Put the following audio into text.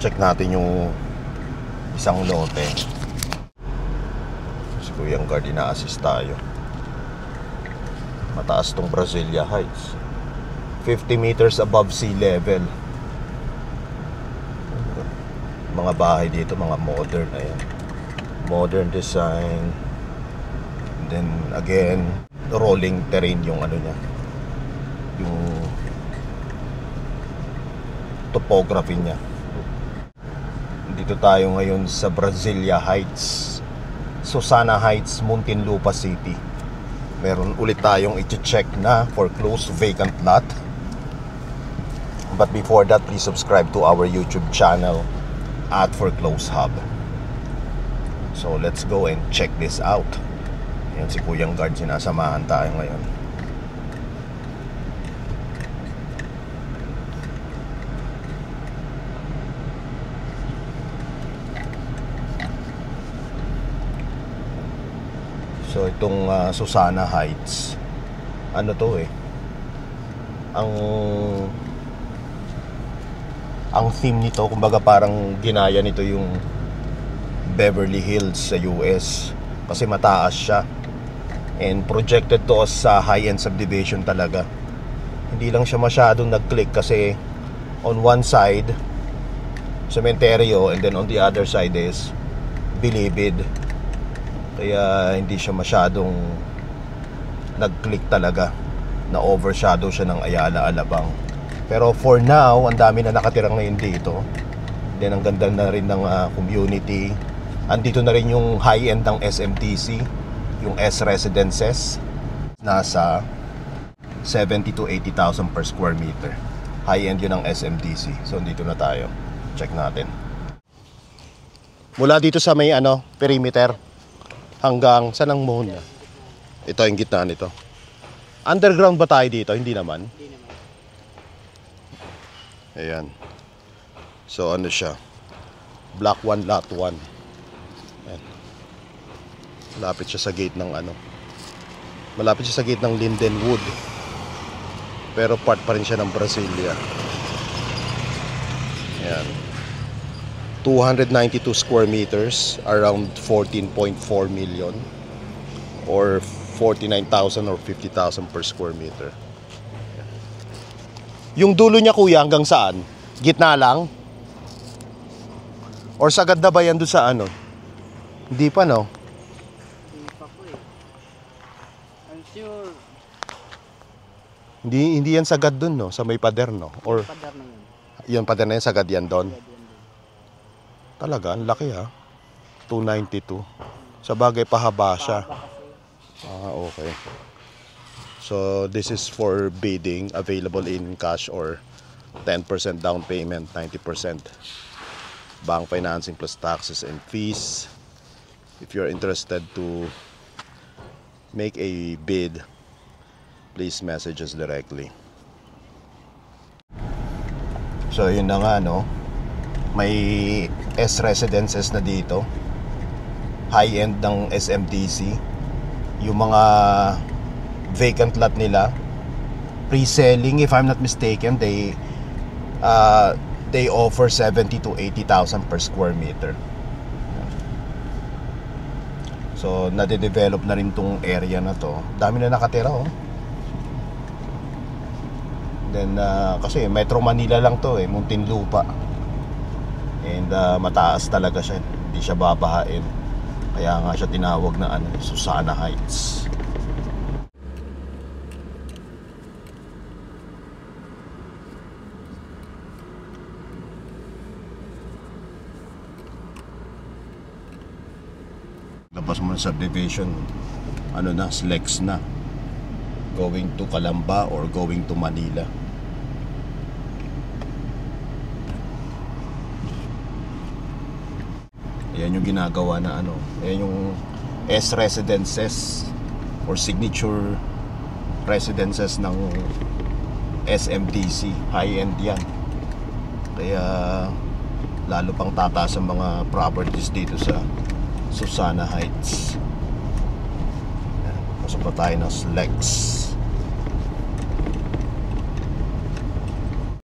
check natin yung isang lote. Si Kuyang Guard, ina-assist tayo. Mataas tong Brasilia Heights, 50 meters above sea level. Mga bahay dito, mga modern. Ayan, modern design. And then again, rolling terrain yung ano niya, yung topography niya. Dito tayo ngayon sa Brasilia Heights, Susana Heights, Muntinlupa City. Meron ulit tayong i-check na foreclosed vacant lot. But before that, please subscribe to our YouTube channel at Foreclosed Hub. So let's go and check this out. Yan si Kuyang Guard, sinasamahan tayo ngayon. So itong Susana Heights, ano to ang theme nito, kumbaga parang ginaya nito yung Beverly Hills sa US, kasi mataas siya and projected to sa high-end subdivision talaga. Hindi lang siya masyadong nag-click kasi on one side cementerio and then on the other side is Bilibid. Kaya hindi siya masyadong nag-click talaga, na overshadow siya ng Ayala Alabang. Pero for now, ang dami na nakatira ngayon dito. Then ang ganda na rin ng community. Andito na rin yung high-end ng SMTC, yung S Residences. Nasa 70 to 80,000 per square meter. High-end yun ng SMTC. So dito na tayo. Check natin. Mula dito sa may perimeter hanggang saan ang mohon niya? Ito yung gitna nito. Underground ba tayo dito? Hindi naman. Ayan. So ano siya? Block 1, lot 1. Ayan. Malapit siya sa gate ng malapit siya sa gate ng Lindenwood. Pero part pa rin siya ng Brasilia. Ayan. 292 square meters, around 14.4 million or 49,000 or 50,000 per square meter. Yung dulo niya, kuya, hanggang saan? Gitna lang? Or sagad na ba yan doon sa Hindi pa, no? Hindi pa po I'm sure. Hindi yan sagad doon, no? Sa may pader, no? Or Pader na yung yun. pader na yan, sagad yan doon? Talaga, ang laki 292. Sa bagay, pahaba siya. Okay. So this is for bidding, available in cash or 10% down payment, 90% bank financing plus taxes and fees. If you're interested to make a bid, please message us directly. So yun na nga, no? May S Residences na dito, high-end ng SMTC. Yung mga vacant lot nila, pre-selling, if I'm not mistaken, they offer 70 to 80,000 per square meter. So nade-develop na rin tong area na to. Dami na nakatira, Then kasi Metro Manila lang to, Muntinlupa. And mataas talaga siya, hindi siya babahain. Kaya nga siya tinawag na Susana Heights. Labas mo ng subdivision, Slex na, going to Calamba or going to Manila. Ayan yung ginagawa na ayan yung S Residences or signature residences ng SMTC. High-end yan. Kaya lalo pang tataas ang mga properties dito sa Susana Heights. Pasok pa tayo ng Slex.